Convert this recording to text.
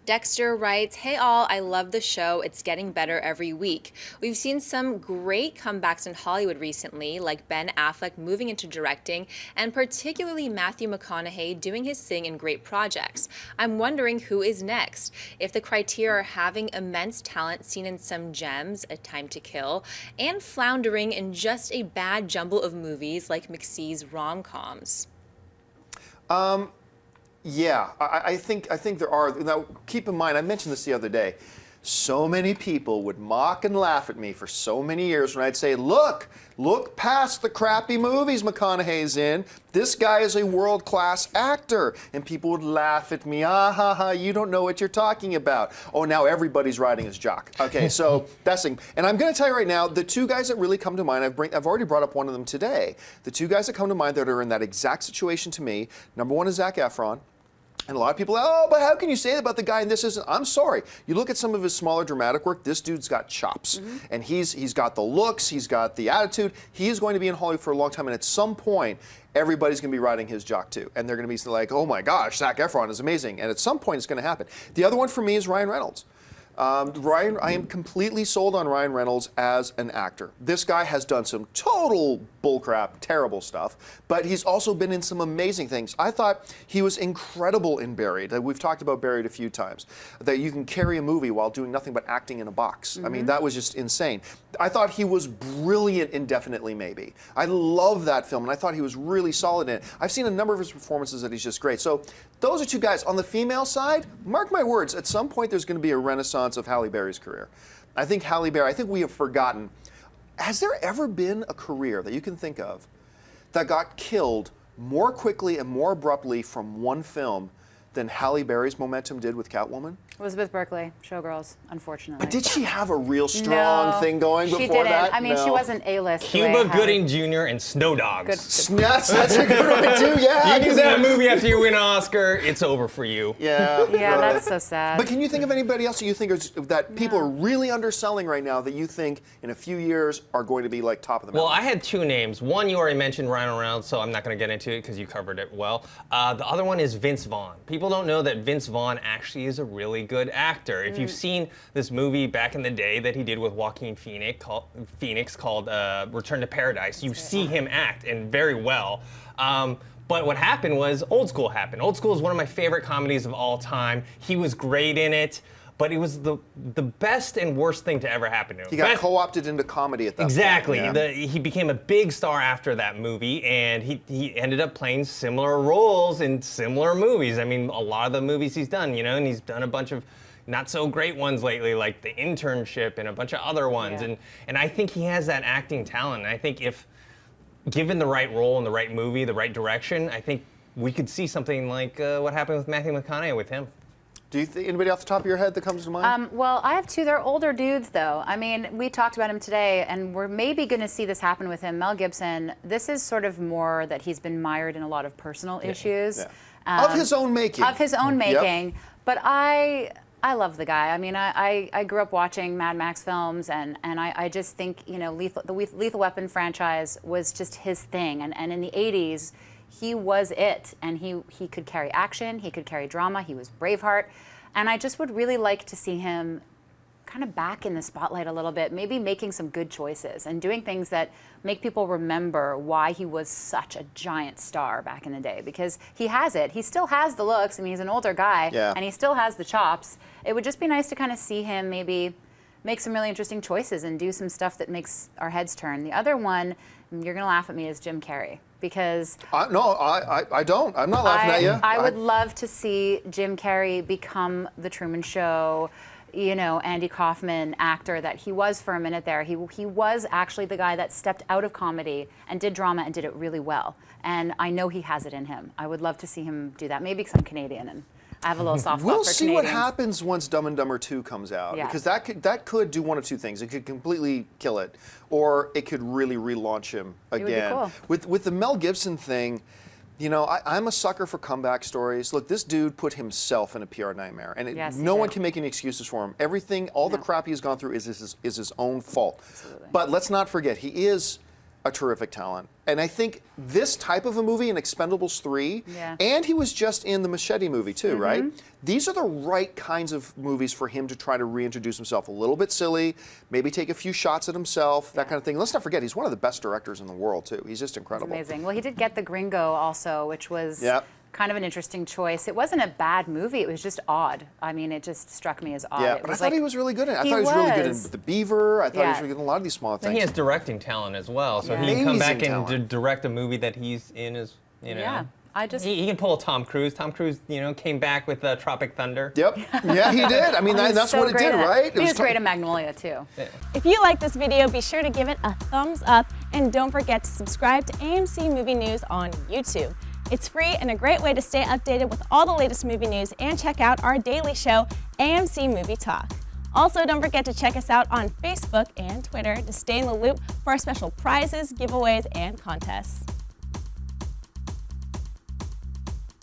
Dexter writes, "Hey all, I love the show. It's getting better every week. We've seen some great comebacks in Hollywood recently, like Ben Affleck moving into directing, and particularly Matthew McConaughey doing his thing in great projects. I'm wondering who is next. If the criteria are having immense talent seen in some gems, A Time to Kill, and floundering in just a bad jumble of movies like McC's rom-coms." Yeah, I think there are. Now, keep in mind, I mentioned this the other day. So many people would mock and laugh at me for so many years when I'd say, look past the crappy movies McConaughey's in. This guy is a world-class actor. And people would laugh at me, you don't know what you're talking about. Oh, now everybody's riding his jock. Okay, so that's the thing. And I'm going to tell you right now, the two guys that really come to mind, I've already brought up one of them today. The two guys that come to mind that are in that exact situation to me, number one is Zac Efron. And a lot of people, oh, but how can you say that about the guy and this isn't? I'm sorry. You look at some of his smaller dramatic work, this dude's got chops. And he's got the looks, he's got the attitude. He is going to be in Hollywood for a long time, and at some point, everybody's going to be riding his jock too. And they're going to be like, oh my gosh, Zac Efron is amazing. And at some point, it's going to happen. The other one for me is Ryan Reynolds. I am completely sold on Ryan Reynolds as an actor. This guy has done some total bullcrap, terrible stuff, but he's also been in some amazing things. I thought he was incredible in Buried. We've talked about Buried a few times. That you can carry a movie while doing nothing but acting in a box. I mean, that was just insane. I thought he was brilliant in Definitely Maybe. I love that film, and I thought he was really solid in it. I've seen a number of his performances that he's just great. So those are two guys. On the female side, mark my words, at some point there's going to be a renaissance of Halle Berry's career. I think Halle Berry, I think we have forgotten. Has there ever been a career that you can think of that got killed more quickly and more abruptly from one film than Halle Berry's momentum did with Catwoman? Elizabeth Berkley, Showgirls, unfortunately. But did she have a real strong thing going before she didn't. that? I mean, she wasn't A-list. Cuba Gooding Jr. and Snow Dogs. That's a good one too, yeah. You do that movie after you win an Oscar, it's over for you. Yeah. Yeah, that's so sad. But can you think of anybody else that you think that people are really underselling right now that you think in a few years are going to be like top of the mountain? Well, I had two names. One, you already mentioned, Ryan Reynolds, so I'm not going to get into it because you covered it well. The other one is Vince Vaughn. People don't know that Vince Vaughn actually is a really good actor. If you've seen this movie back in the day that he did with Joaquin Phoenix called Return to Paradise, you see him act, and very well. But what happened was Old School happened. Old School is one of my favorite comedies of all time. He was great in it, but it was the best and worst thing to ever happen to him. He got co-opted into comedy at that point. Exactly. He became a big star after that movie, and he ended up playing similar roles in similar movies. I mean, a lot of the movies he's done, and he's done a bunch of not so great ones lately, like The Internship and a bunch of other ones. Yeah. And I think he has that acting talent. And I think if given the right role in the right movie, the right direction, I think we could see something like what happened with Matthew McConaughey with him. Do you think anybody off the top of your head that comes to mind? Well, I have two. They're older dudes, though. I mean, we talked about him today, and we're maybe going to see this happen with him. Mel Gibson, this is sort of more that he's been mired in a lot of personal issues. Yeah. Of his own making. Of his own making. But I love the guy. I mean, I grew up watching Mad Max films, and I just think, the Lethal Weapon franchise was just his thing. And in the 80s, he was it. And he could carry action, he could carry drama, he was Braveheart. And I just would really like to see him kind of back in the spotlight a little bit, maybe making some good choices and doing things that make people remember why he was such a giant star back in the day, because he has it. He still has the looks. I mean, he's an older guy, and he still has the chops. It would just be nice to kind of see him maybe make some really interesting choices and do some stuff that makes our heads turn. The other one, you're going to laugh at me, is Jim Carrey, because no, I don't. I'm not laughing at you. I would love to see Jim Carrey become the Truman Show, Andy Kaufman actor that he was for a minute there. He was actually the guy that stepped out of comedy and did drama and did it really well. And I know he has it in him. I would love to see him do that. Maybe because I'm Canadian and I have a little soft spot for We'll Canadians. see what happens once Dumb and Dumber 2 comes out, because that could do one of two things. It could completely kill it, or it could really relaunch him again. It would be cool. With the Mel Gibson thing, I'm a sucker for comeback stories. Look, this dude put himself in a PR nightmare, and no one can make any excuses for him. Everything, all the crap he's gone through is his own fault. Absolutely. But let's not forget, he is a terrific talent. And I think this type of a movie in Expendables 3, and he was just in the Machete movie too, right? These are the right kinds of movies for him to try to reintroduce himself. A little bit silly, maybe take a few shots at himself, that kind of thing. Let's not forget, he's one of the best directors in the world too. He's just incredible. It's amazing. Well, he did Get the Gringo also, which was kind of an interesting choice. It wasn't a bad movie, it was just odd. I mean, it just struck me as odd. Yeah, but I thought he was really good in it. I thought he was really good in The Beaver. I thought he was really good in a lot of these small things. And he has directing talent as well, so he can come back and direct a movie that he's in as, you know. Yeah. He can pull a Tom Cruise. Tom Cruise, you know, came back with Tropic Thunder. Yep. Yeah, he did. I mean, that's what it did, right? He was great in Magnolia, too. Yeah. If you like this video, be sure to give it a thumbs up, and don't forget to subscribe to AMC Movie News on YouTube. It's free and a great way to stay updated with all the latest movie news and check out our daily show, AMC Movie Talk. Also, don't forget to check us out on Facebook and Twitter to stay in the loop for our special prizes, giveaways, and contests.